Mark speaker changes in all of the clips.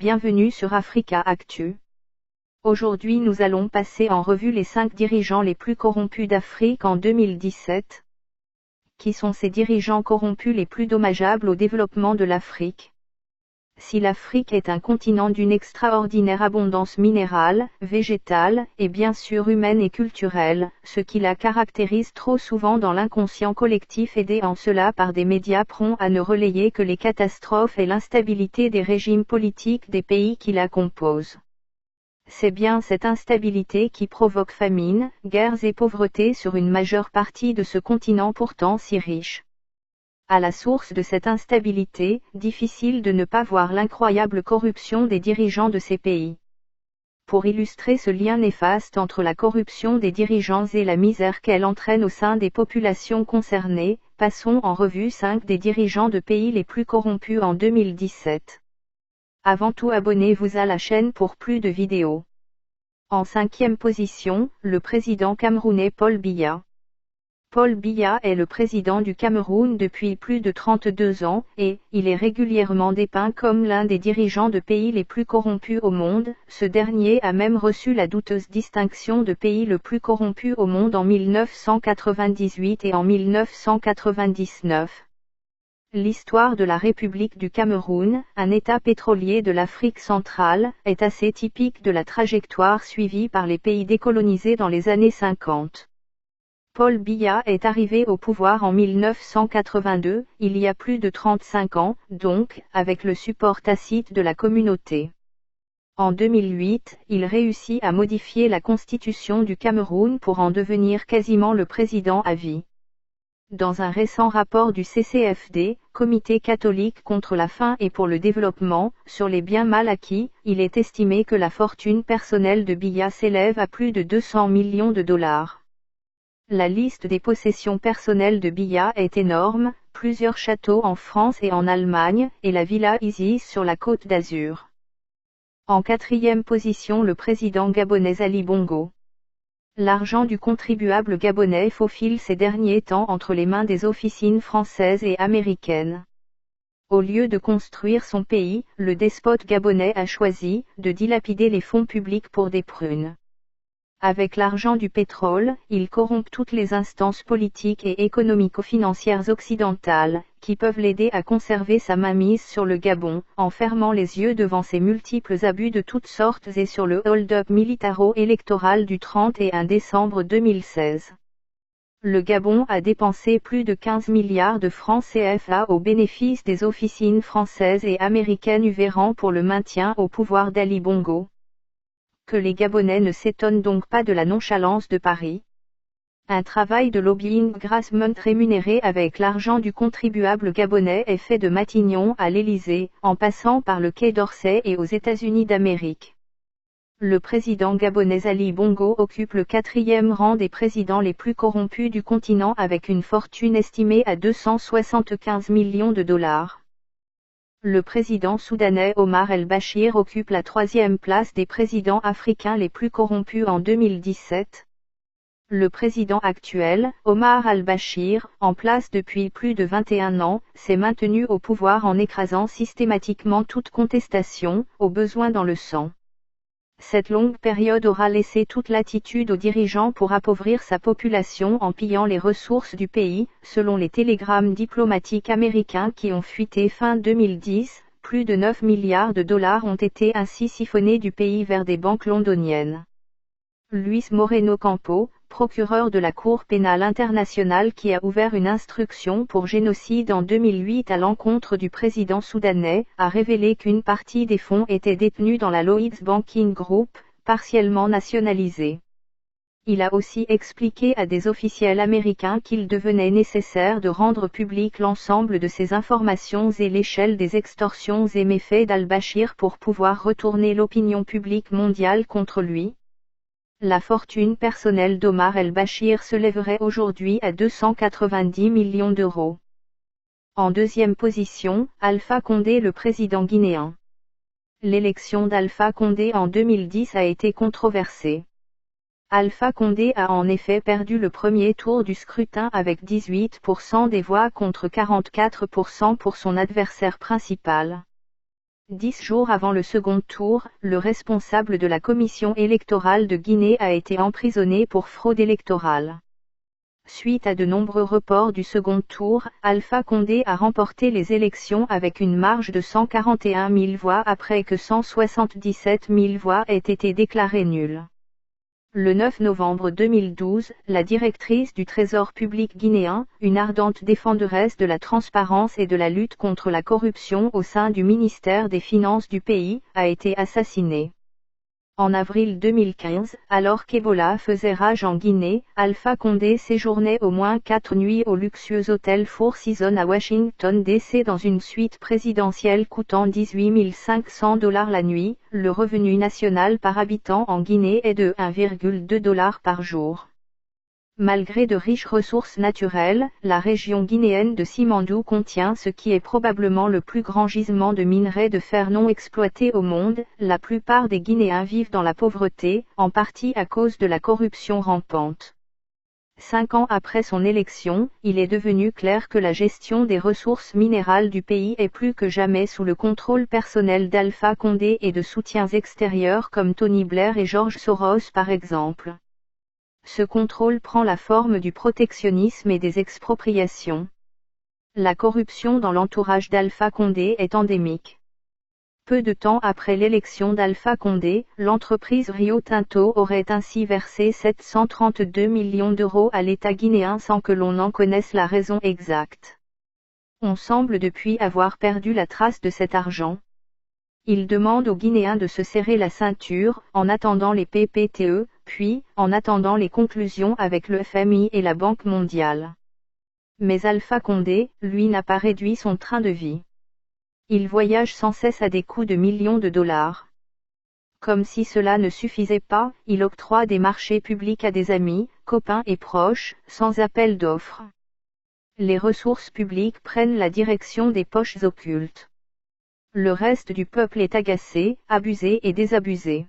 Speaker 1: bienvenue sur Africa Actu. Aujourd'hui nous allons passer en revue les 5 dirigeants les plus corrompus d'Afrique en 2017. Qui sont ces dirigeants corrompus les plus dommageables au développement de l'Afrique? Si l'Afrique est un continent d'une extraordinaire abondance minérale, végétale, et bien sûr humaine et culturelle, ce qui la caractérise trop souvent dans l'inconscient collectif aidé en cela par des médias prompts à ne relayer que les catastrophes et l'instabilité des régimes politiques des pays qui la composent. C'est bien cette instabilité qui provoque famine, guerres et pauvreté sur une majeure partie de ce continent pourtant si riche. À la source de cette instabilité, difficile de ne pas voir l'incroyable corruption des dirigeants de ces pays. Pour illustrer ce lien néfaste entre la corruption des dirigeants et la misère qu'elle entraîne au sein des populations concernées, passons en revue 5 des dirigeants de pays les plus corrompus en 2017. Avant tout, abonnez-vous à la chaîne pour plus de vidéos. En 5e position, le président camerounais Paul Biya. Paul Biya est le président du Cameroun depuis plus de 32 ans, et il est régulièrement dépeint comme l'un des dirigeants de pays les plus corrompus au monde. Ce dernier a même reçu la douteuse distinction de pays le plus corrompu au monde en 1998 et en 1999. L'histoire de la République du Cameroun, un État pétrolier de l'Afrique centrale, est assez typique de la trajectoire suivie par les pays décolonisés dans les années 50. Paul Biya est arrivé au pouvoir en 1982, il y a plus de 35 ans, donc, avec le support tacite de la communauté. En 2008, il réussit à modifier la constitution du Cameroun pour en devenir quasiment le président à vie. Dans un récent rapport du CCFD, Comité catholique contre la faim et pour le développement, sur les biens mal acquis, il est estimé que la fortune personnelle de Biya s'élève à plus de 200 millions de dollars. La liste des possessions personnelles de Biya est énorme, plusieurs châteaux en France et en Allemagne, et la villa Isis sur la Côte d'Azur. En 4e position, le président gabonais Ali Bongo. L'argent du contribuable gabonais faufile ces derniers temps entre les mains des officines françaises et américaines. Au lieu de construire son pays, le despote gabonais a choisi de dilapider les fonds publics pour des prunes. Avec l'argent du pétrole, il corrompt toutes les instances politiques et économico-financières occidentales, qui peuvent l'aider à conserver sa mainmise sur le Gabon, en fermant les yeux devant ses multiples abus de toutes sortes et sur le hold-up militaro-électoral du 31 décembre 2016. Le Gabon a dépensé plus de 15 milliards de francs CFA au bénéfice des officines françaises et américaines œuvrant pour le maintien au pouvoir d'Ali Bongo. Que les Gabonais ne s'étonnent donc pas de la nonchalance de Paris. Un travail de lobbying grassement rémunéré avec l'argent du contribuable gabonais est fait de Matignon à l'Élysée, en passant par le Quai d'Orsay et aux États-Unis d'Amérique. Le président gabonais Ali Bongo occupe le 4e rang des présidents les plus corrompus du continent avec une fortune estimée à 275 millions de dollars. Le président soudanais Omar el-Bachir occupe la 3e place des présidents africains les plus corrompus en 2017. Le président actuel, Omar al-Bachir, en place depuis plus de 21 ans, s'est maintenu au pouvoir en écrasant systématiquement toute contestation, au besoin dans le sang. Cette longue période aura laissé toute latitude aux dirigeants pour appauvrir sa population en pillant les ressources du pays, selon les télégrammes diplomatiques américains qui ont fuité fin 2010, plus de 9 milliards de dollars ont été ainsi siphonnés du pays vers des banques londoniennes. Luis Moreno Campo, procureur de la Cour pénale internationale qui a ouvert une instruction pour génocide en 2008 à l'encontre du président soudanais, a révélé qu'une partie des fonds était détenue dans la Lloyds Banking Group, partiellement nationalisée. Il a aussi expliqué à des officiels américains qu'il devenait nécessaire de rendre public l'ensemble de ces informations et l'échelle des extorsions et méfaits d'al-Bachir pour pouvoir retourner l'opinion publique mondiale contre lui. La fortune personnelle d'Omar el-Bachir s'élèverait aujourd'hui à 290 millions d'euros. En 2e position, Alpha Condé, le président guinéen. L'élection d'Alpha Condé en 2010 a été controversée. Alpha Condé a en effet perdu le premier tour du scrutin avec 18% des voix contre 44% pour son adversaire principal. 10 jours avant le second tour, le responsable de la commission électorale de Guinée a été emprisonné pour fraude électorale. Suite à de nombreux reports du second tour, Alpha Condé a remporté les élections avec une marge de 141 000 voix après que 177 000 voix aient été déclarées nulles. Le 9 novembre 2012, la directrice du Trésor public guinéen, une ardente défenderesse de la transparence et de la lutte contre la corruption au sein du ministère des Finances du pays, a été assassinée. En avril 2015, alors qu'Ebola faisait rage en Guinée, Alpha Condé séjournait au moins 4 nuits au luxueux hôtel Four Seasons à Washington DC dans une suite présidentielle coûtant 18 500 $ la nuit. Le revenu national par habitant en Guinée est de 1,2 $ par jour. Malgré de riches ressources naturelles, la région guinéenne de Simandou contient ce qui est probablement le plus grand gisement de minerais de fer non exploité au monde. La plupart des Guinéens vivent dans la pauvreté, en partie à cause de la corruption rampante. 5 ans après son élection, il est devenu clair que la gestion des ressources minérales du pays est plus que jamais sous le contrôle personnel d'Alpha Condé et de soutiens extérieurs comme Tony Blair et George Soros par exemple. Ce contrôle prend la forme du protectionnisme et des expropriations. La corruption dans l'entourage d'Alpha Condé est endémique. Peu de temps après l'élection d'Alpha Condé, l'entreprise Rio Tinto aurait ainsi versé 732 millions d'euros à l'État guinéen sans que l'on en connaisse la raison exacte. On semble depuis avoir perdu la trace de cet argent. Il demande aux Guinéens de se serrer la ceinture, en attendant les PPTE, puis, en attendant les conclusions avec le FMI et la Banque mondiale. Mais Alpha Condé, lui, n'a pas réduit son train de vie. Il voyage sans cesse à des coûts de millions de dollars. Comme si cela ne suffisait pas, il octroie des marchés publics à des amis, copains et proches, sans appel d'offres. Les ressources publiques prennent la direction des poches occultes. Le reste du peuple est agacé, abusé et désabusé.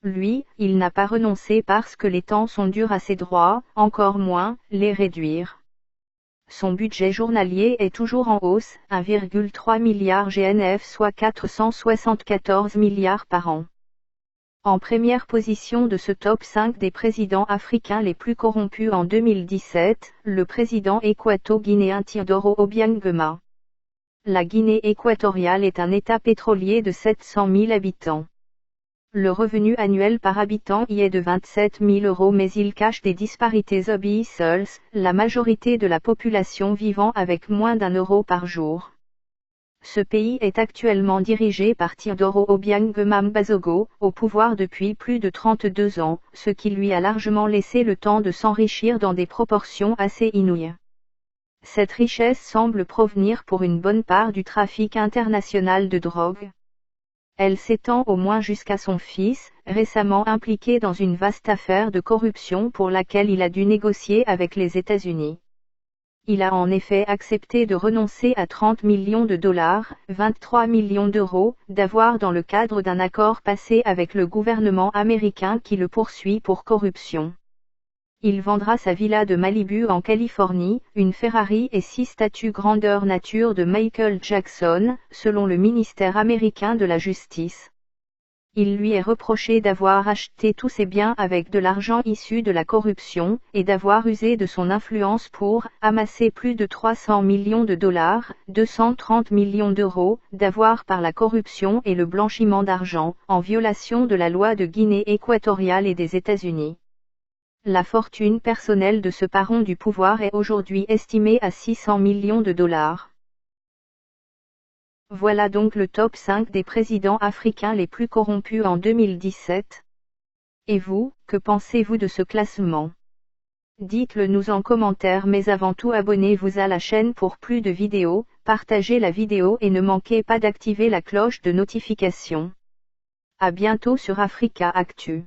Speaker 1: Lui, il n'a pas renoncé parce que les temps sont durs à ses droits, encore moins, les réduire. Son budget journalier est toujours en hausse, 1,3 milliard GNF soit 474 milliards par an. En première position de ce top 5 des présidents africains les plus corrompus en 2017, le président équato-guinéen Teodoro Obiang Nguema. La Guinée équatoriale est un État pétrolier de 700 000 habitants. Le revenu annuel par habitant y est de 27 000 € mais il cache des disparités abyssales, la majorité de la population vivant avec moins d'1 € par jour. Ce pays est actuellement dirigé par Teodoro Obiang Nguema Mbazogo, au pouvoir depuis plus de 32 ans, ce qui lui a largement laissé le temps de s'enrichir dans des proportions assez inouïes. Cette richesse semble provenir pour une bonne part du trafic international de drogue. Elle s'étend au moins jusqu'à son fils, récemment impliqué dans une vaste affaire de corruption pour laquelle il a dû négocier avec les États-Unis. Il a en effet accepté de renoncer à 30 millions de dollars, 23 millions d'euros, d'avoir dans le cadre d'un accord passé avec le gouvernement américain qui le poursuit pour corruption. Il vendra sa villa de Malibu en Californie, une Ferrari et 6 statues grandeur nature de Michael Jackson, selon le ministère américain de la Justice. Il lui est reproché d'avoir acheté tous ses biens avec de l'argent issu de la corruption, et d'avoir usé de son influence pour amasser plus de 300 millions de dollars, 230 millions d'euros, d'avoir par la corruption et le blanchiment d'argent, en violation de la loi de Guinée équatoriale et des États-Unis. La fortune personnelle de ce paron du pouvoir est aujourd'hui estimée à 600 millions de dollars. Voilà donc le top 5 des présidents africains les plus corrompus en 2017. Et vous, que pensez-vous de ce classement? Dites-le nous en commentaire mais avant tout abonnez-vous à la chaîne pour plus de vidéos, partagez la vidéo et ne manquez pas d'activer la cloche de notification. À bientôt sur Africa Actu.